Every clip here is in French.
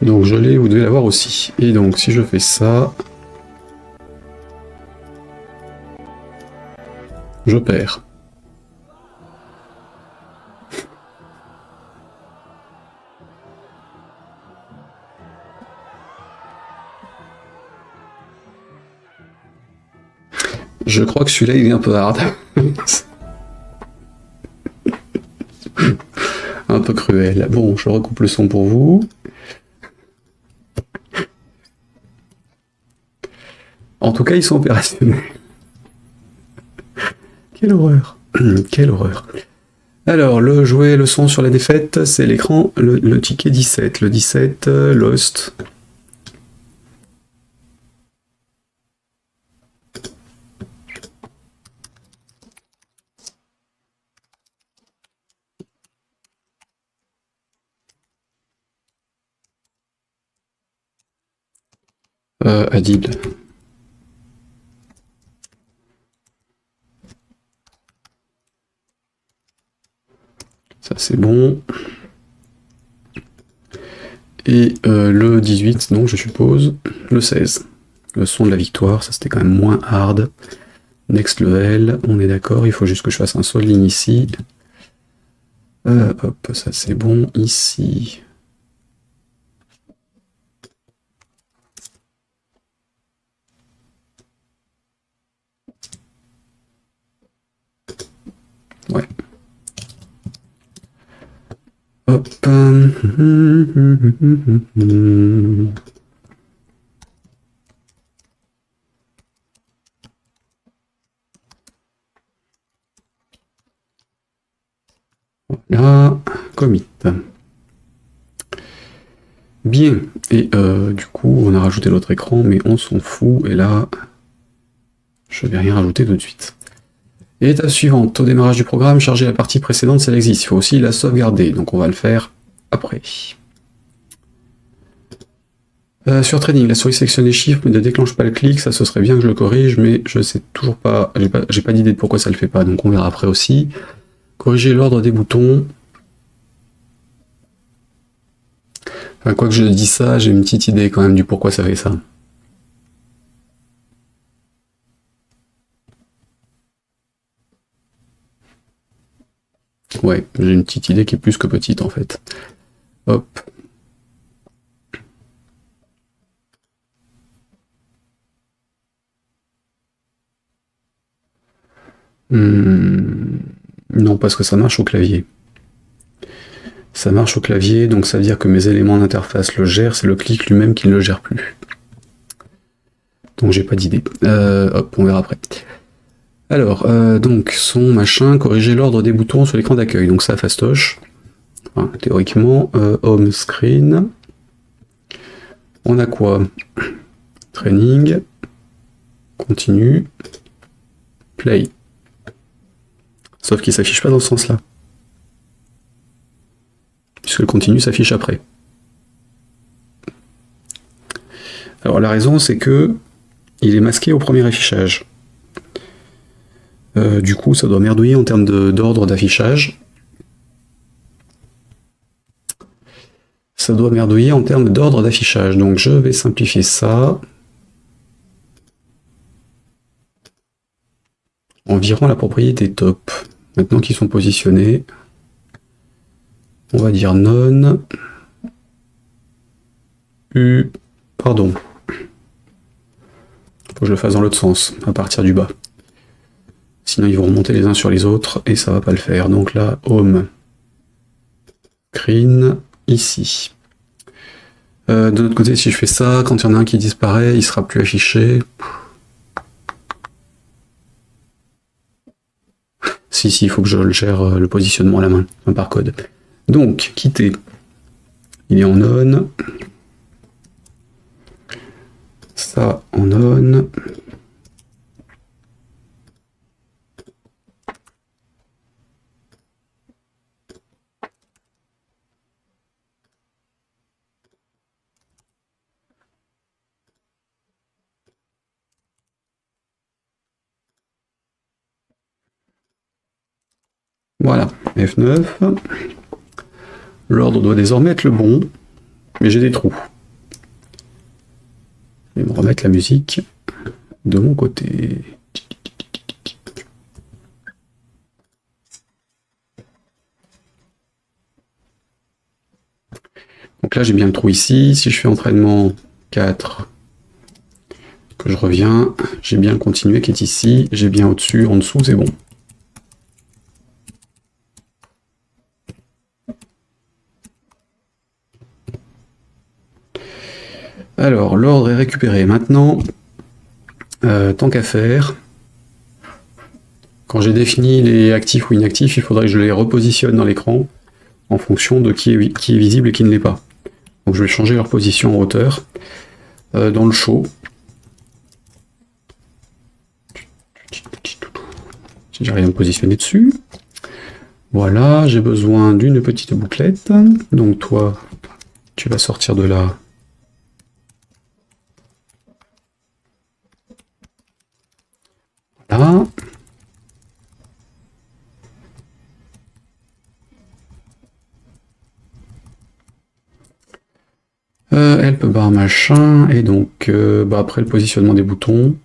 Donc je l'ai, vous devez l'avoir aussi. Et donc si je fais ça, je perds. Je crois que celui-là il est un peu hard. Un peu cruel. Bon, je recoupe le son pour vous. En tout cas, ils sont opérationnels. Quelle horreur. Quelle horreur. Alors, le jouet, le son sur la défaite, c'est l'écran, le ticket 17. Le 17, Lost. Adil. Ça c'est bon. Et le 18, non je suppose. Le 16. Le son de la victoire, ça c'était quand même moins hard. Next level, on est d'accord, il faut juste que je fasse un saut de ligne ici. Hop, ça c'est bon. Ici. Ouais. Hop. Voilà, commit. Bien, et du coup on a rajouté l'autre écran, mais on s'en fout, et là, je vais rien rajouter tout de suite. Et étape suivante, au démarrage du programme, charger la partie précédente si elle existe. Il faut aussi la sauvegarder, donc on va le faire après. Sur Training, la souris sélectionne les chiffres mais ne déclenche pas le clic, ça ce serait bien que je le corrige, mais je sais toujours pas, j'ai pas d'idée de pourquoi ça le fait pas, donc on verra après aussi. Corriger l'ordre des boutons. Enfin, quoi que je dise ça, j'ai une petite idée quand même du pourquoi ça fait ça. Ouais, j'ai une petite idée qui est plus que petite en fait. Hop. Non, parce que ça marche au clavier. Ça marche au clavier, donc ça veut dire que mes éléments d'interface le gèrent, c'est le clic lui-même qui ne le gère plus. Donc j'ai pas d'idée. Hop, on verra après. Alors, donc, son machin, corriger l'ordre des boutons sur l'écran d'accueil. Donc ça, fastoche. Enfin, théoriquement, home screen. On a quoi? Training. Continue. Play. Sauf qu'il s'affiche pas dans ce sens-là. Puisque le continu s'affiche après. Alors la raison, c'est que il est masqué au premier affichage. Du coup, ça doit merdouiller en termes d'ordre d'affichage. Ça doit merdouiller en termes d'ordre d'affichage. Donc je vais simplifier ça. En virant la propriété top. Maintenant qu'ils sont positionnés, on va dire non. Pardon. Faut que je le fasse dans l'autre sens, à partir du bas. Sinon ils vont remonter les uns sur les autres et ça va pas le faire. Donc là, home, screen, ici. De l'autre côté, si je fais ça, quand il y en a un qui disparaît, il sera plus affiché. Si, il faut que je le gère le positionnement à la main, par code. Donc, quitter. Il est en on. Ça en on. Voilà, F9. L'ordre doit désormais être le bon, mais j'ai des trous. Je vais me remettre la musique de mon côté. Donc là, j'ai bien le trou ici. Si je fais entraînement 4, que je reviens, j'ai bien le continué qui est ici. J'ai bien au-dessus, en dessous, c'est bon. Alors, l'ordre est récupéré. Maintenant, tant qu'à faire, quand j'ai défini les actifs ou inactifs, il faudrait que je les repositionne dans l'écran en fonction de qui est visible et qui ne l'est pas. Donc je vais changer leur position en hauteur. Dans le show, j'arrive à me positionner dessus. Voilà, j'ai besoin d'une petite bouclette. Donc toi, tu vas sortir de là. Voilà. Help bar machin, et donc après le positionnement des boutons,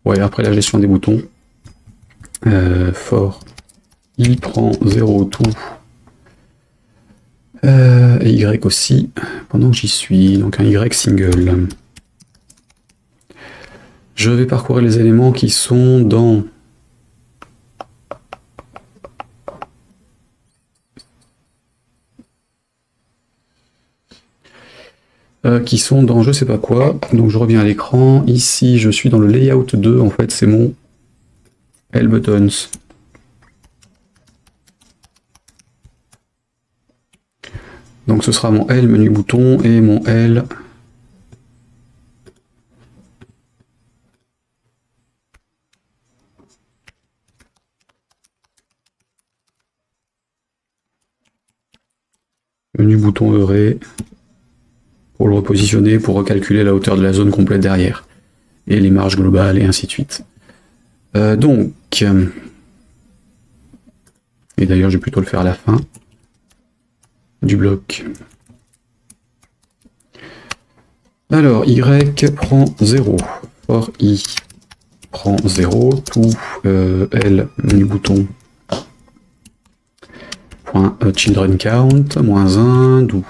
ouais, après la gestion des boutons, for I prend 0 tout, et Y aussi, pendant que j'y suis, donc un Y single. Je vais parcourir les éléments qui sont dans je sais pas quoi. Donc je reviens à l'écran. Ici, je suis dans le layout 2. En fait, c'est mon L buttons. Donc ce sera mon L menu bouton et mon L menu bouton heuré pour le repositionner, pour recalculer la hauteur de la zone complète derrière. Et les marges globales et ainsi de suite. Donc, et d'ailleurs je vais plutôt le faire à la fin du bloc. Alors, Y prend 0. For I prend 0. Tout L menu bouton. Point children count, moins 1, d'où.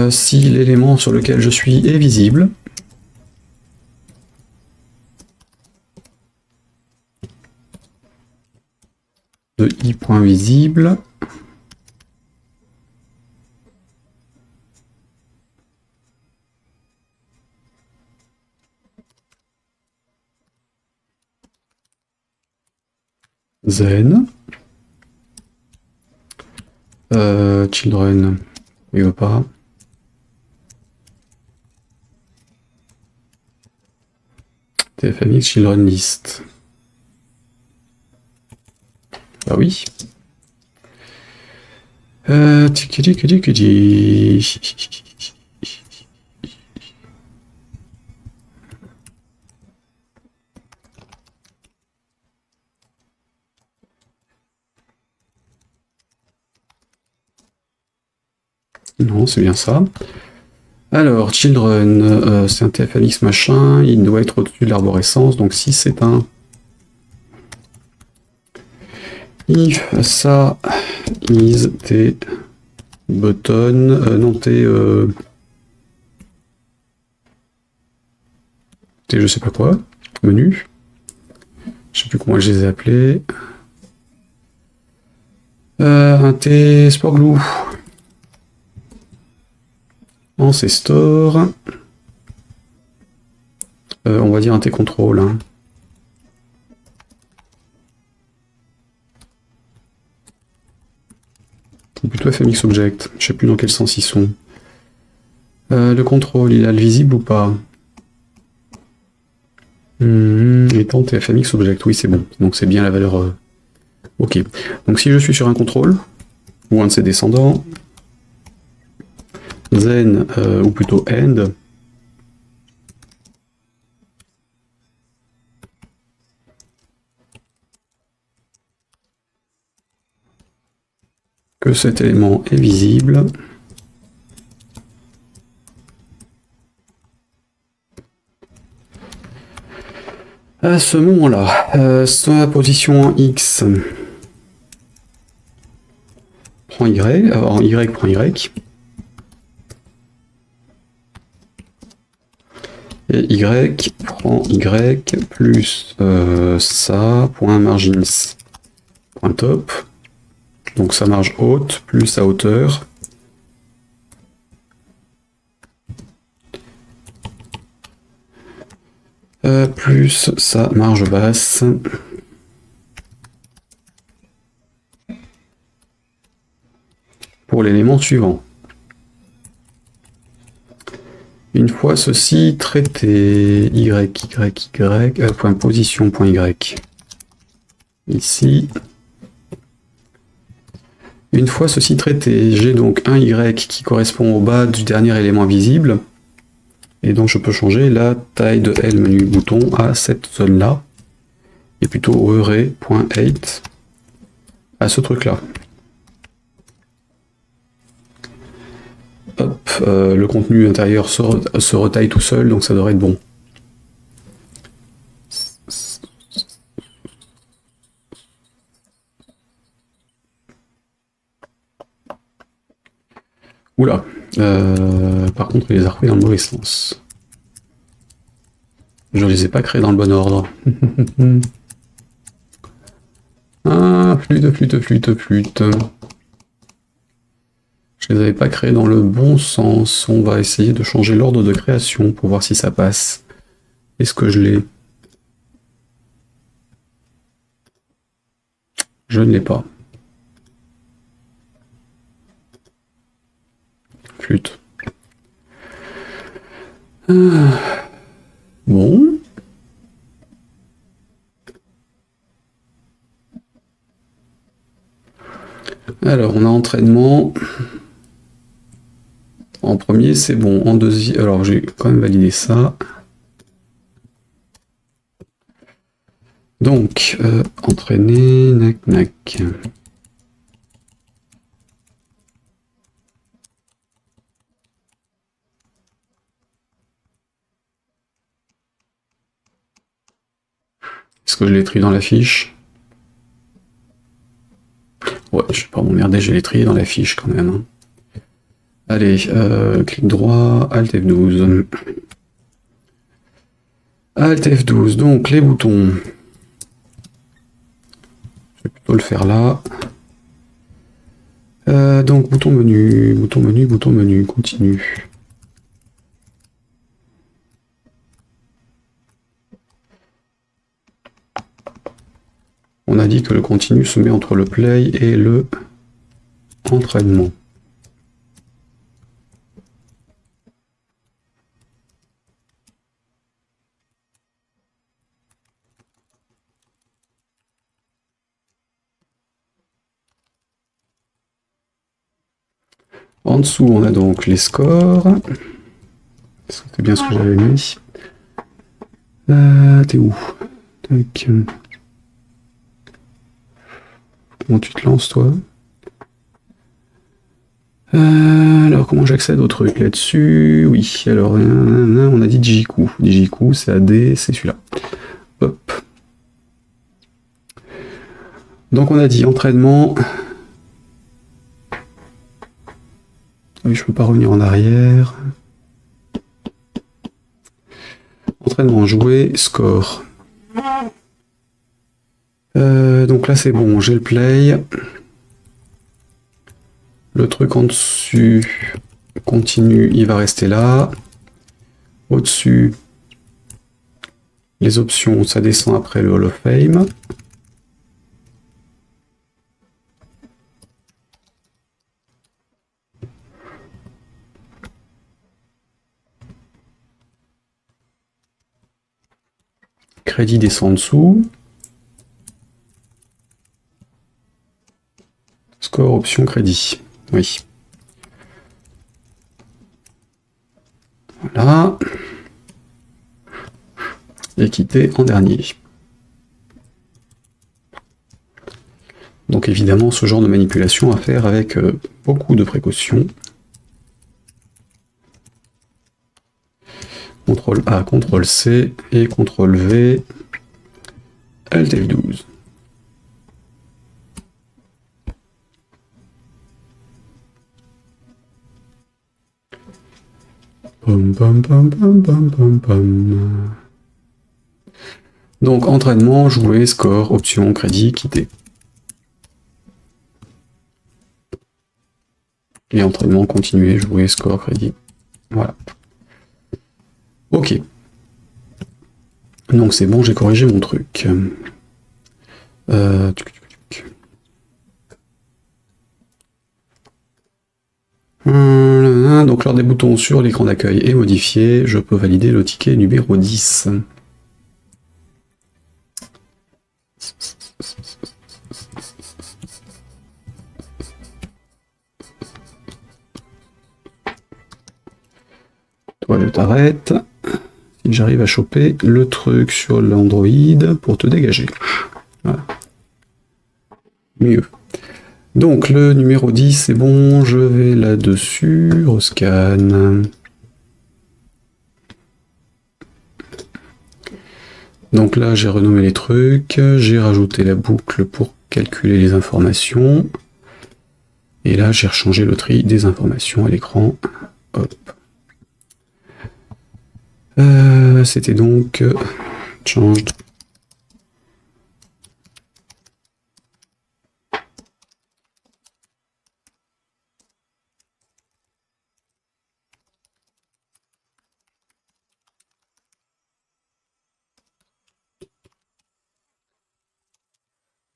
Si l'élément sur lequel je suis est visible, de i.visible, then, children, il veut pas. TFMX children list. Bah oui. Non, c'est bien ça. Alors, children, c'est un TFMX machin, il doit être au-dessus de l'arborescence, donc si c'est un if ça is t button, non t je sais pas quoi, menu, je sais plus comment je les ai appelés, un t sport glue, ancestor, on va dire un t control, hein. Ou plutôt FMX object, je sais plus dans quel sens ils sont. Le contrôle, il a le visible ou pas? Étant FMX object, oui c'est bon, donc c'est bien la valeur. Ok, donc si je suis sur un contrôle, ou un de ses descendants, then, ou plutôt end, que cet élément est visible, À ce moment-là, sa position en X prend Y, en Y prend Y. Et Y prend Y plus ça, point margins, point top. Donc sa marge haute plus sa hauteur. Plus sa marge basse. Pour l'élément suivant. Une fois ceci traité, point position, point Y. Ici. Une fois ceci traité, j'ai donc un Y qui correspond au bas du dernier élément visible. Et donc je peux changer la taille de L menu bouton à cette zone-là. Et plutôt au array.8 à ce truc-là. Hop, le contenu intérieur se retaille tout seul, donc ça devrait être bon. Oula, par contre il les a repris dans le mauvais sens. Je ne les ai pas créés dans le bon ordre. Ah, flûte. Je les avais pas créés dans le bon sens. On va essayer de changer l'ordre de création pour voir si ça passe. Est-ce que je l'ai? Je ne l'ai pas. Flûte. Bon. Alors, on a entraînement. En premier, c'est bon. En deuxième, alors j'ai quand même validé ça. Donc, entraîner, nac. Est-ce que je l'ai trié dans la fiche? Ouais, je vais pas m'emmerder, je l'ai trié dans la fiche quand même. Hein. Allez, clic droit, Alt F12. Alt F12, donc les boutons. Je vais plutôt le faire là. Donc bouton menu, continue. On a dit que le continu se met entre le play et le entraînement. En dessous, on a donc les scores. C'est bien ce que j'avais mis. T'es où? Tac. Comment tu te lances, toi? Alors, comment j'accède au truc là-dessus? Oui, alors, on a dit Digiku. Digiku, c'est AD, c'est celui-là. Hop. Donc, on a dit entraînement. Oui, je peux pas revenir en arrière. Entraînement joué, score. Donc là c'est bon, j'ai le play. Le truc en dessus continue, il va rester là. Au-dessus, les options, ça descend après le Hall of Fame. Crédit descend en dessous. Score, option, crédit. Oui. Voilà. Équité en dernier. Donc évidemment, ce genre de manipulation à faire avec beaucoup de précautions. CTRL A, CTRL C et CTRL V Alt F12. Pom, pom, pom, pom, pom, pom, pom. Donc entraînement, jouer, score, option, crédit, quitter. Et entraînement, continuer, jouer, score, crédit. Voilà. Ok. Donc c'est bon, j'ai corrigé mon truc. Donc l'ordre des boutons sur l'écran d'accueil est modifié. Je peux valider le ticket numéro 10. Toi, je t'arrête. Si j'arrive à choper le truc sur l'Android pour te dégager. Voilà. Mieux. Donc le numéro 10, c'est bon, je vais là-dessus, rescan. Donc là, j'ai renommé les trucs, j'ai rajouté la boucle pour calculer les informations. Et là, j'ai rechangé le tri des informations à l'écran. Hop. C'était donc changed.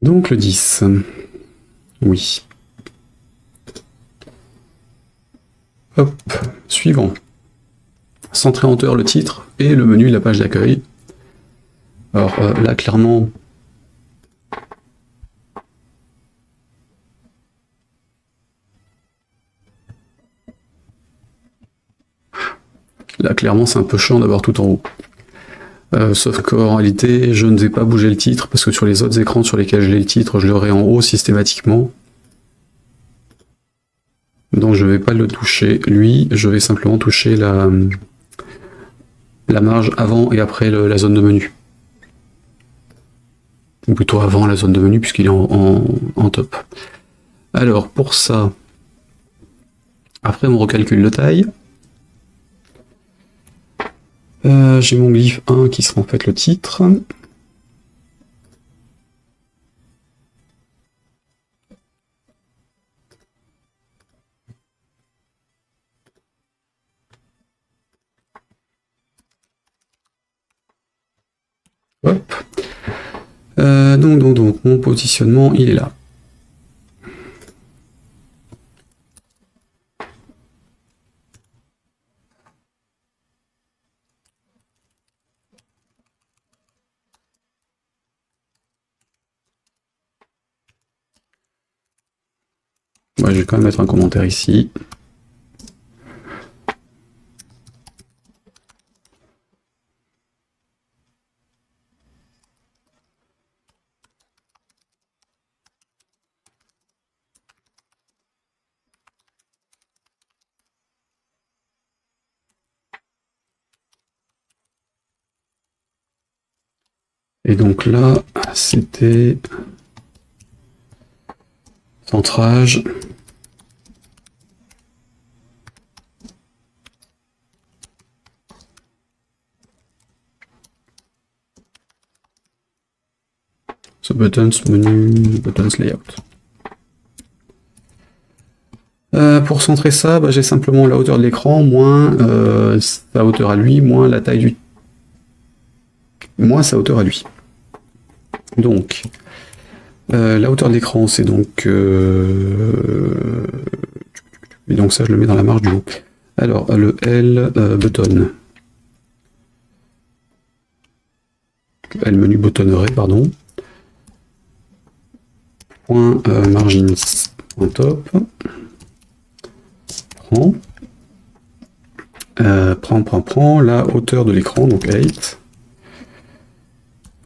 Donc le 10. Oui. Hop. Suivant. Centrer en hauteur le titre et le menu de la page d'accueil. Alors là, clairement, c'est un peu chiant d'avoir tout en haut. Sauf qu'en réalité, je ne vais pas bouger le titre, parce que sur les autres écrans sur lesquels j'ai le titre, je l'aurai en haut systématiquement. Donc je ne vais pas le toucher, lui, je vais simplement toucher la marge avant et après la zone de menu. Ou plutôt avant la zone de menu, puisqu'il est en top. Alors, pour ça, après mon recalcul de taille, j'ai mon glyphe 1 qui sera en fait le titre. Hop. Donc, mon positionnement, il est là. Ouais, je vais quand même mettre un commentaire ici. Et donc là, c'était centrage. The buttons, menu, buttons layout. Pour centrer ça, j'ai simplement la hauteur de l'écran, moins sa hauteur à lui, moins la taille du... moins sa hauteur à lui. Donc, la hauteur de l'écran, c'est donc... et donc ça, je le mets dans la marge du haut. Alors, le L button. L menu buttonnerait, pardon. Point margins, point top. Prend la hauteur de l'écran, donc 8,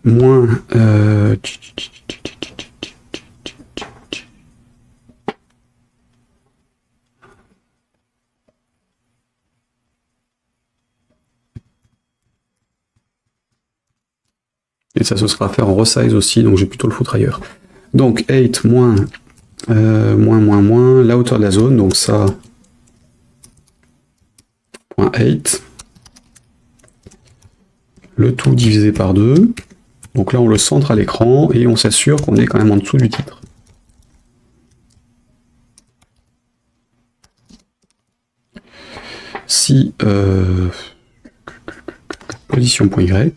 moins Et ça se sera à faire en resize aussi, donc j'ai plutôt le foutre ailleurs. Donc 8 moins, la hauteur de la zone, donc ça, point 8. Le tout divisé par 2. Donc là on le centre à l'écran et on s'assure qu'on est quand même en dessous du titre. Si position.y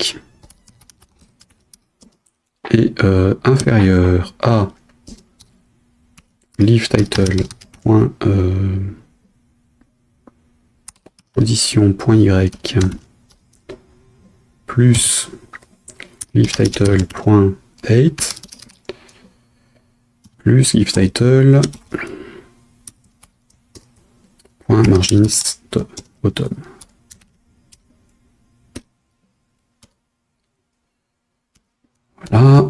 est inférieur à leave title position.y plus leave title.8 plus leave title.margins bottom. Voilà.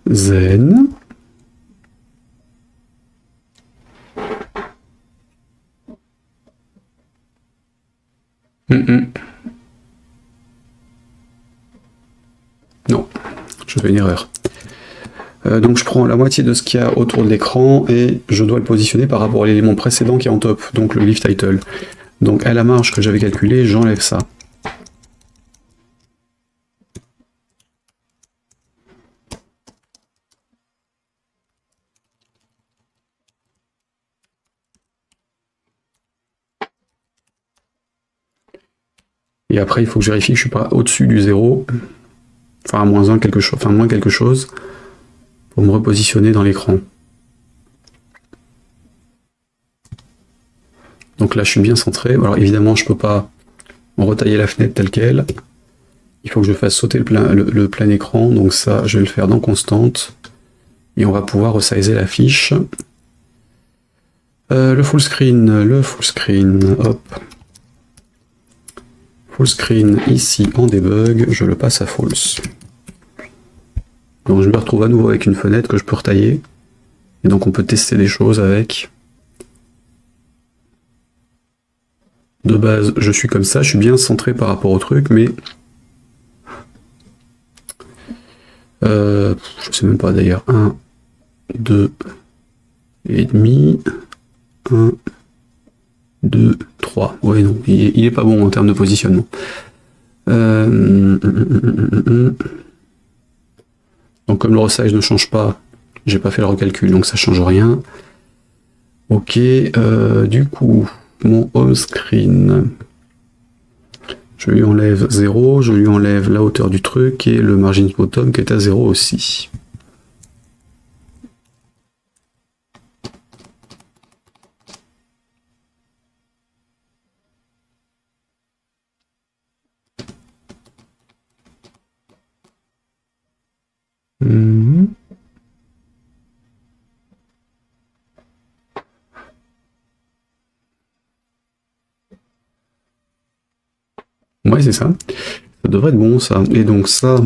Then non, je fais une erreur. Donc je prends la moitié de ce qu'il y a autour de l'écran et je dois le positionner par rapport à l'élément précédent qui est en top, donc le leave title. Donc à la marge que j'avais calculée, j'enlève ça. Et après, il faut que je vérifie que je suis pas au-dessus du 0, enfin à moins 1 quelque chose, enfin moins quelque chose, pour me repositionner dans l'écran. Donc là, je suis bien centré. Alors évidemment, je peux pas retailler la fenêtre telle qu'elle. Il faut que je fasse sauter le plein écran. Donc ça, je vais le faire dans constante. Et on va pouvoir resizer la fiche. Le full screen, hop. Full screen ici en debug, je le passe à false. Donc je me retrouve à nouveau avec une fenêtre que je peux retailler. Et donc on peut tester des choses avec. De base, je suis comme ça, je suis bien centré par rapport au truc, mais... je sais même pas d'ailleurs. 1, 2 et demi. 1, 2, 3. Ouais, non, il est pas bon en termes de positionnement. Donc comme le resize ne change pas, j'ai pas fait le recalcul, donc ça change rien. Ok, du coup, mon home screen, je lui enlève 0, je lui enlève la hauteur du truc et le margin bottom qui est à 0 aussi. Ouais, c'est ça. Ça devrait être bon, ça. Et donc ça...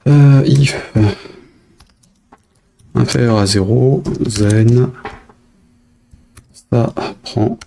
if inférieur à 0, then ça prend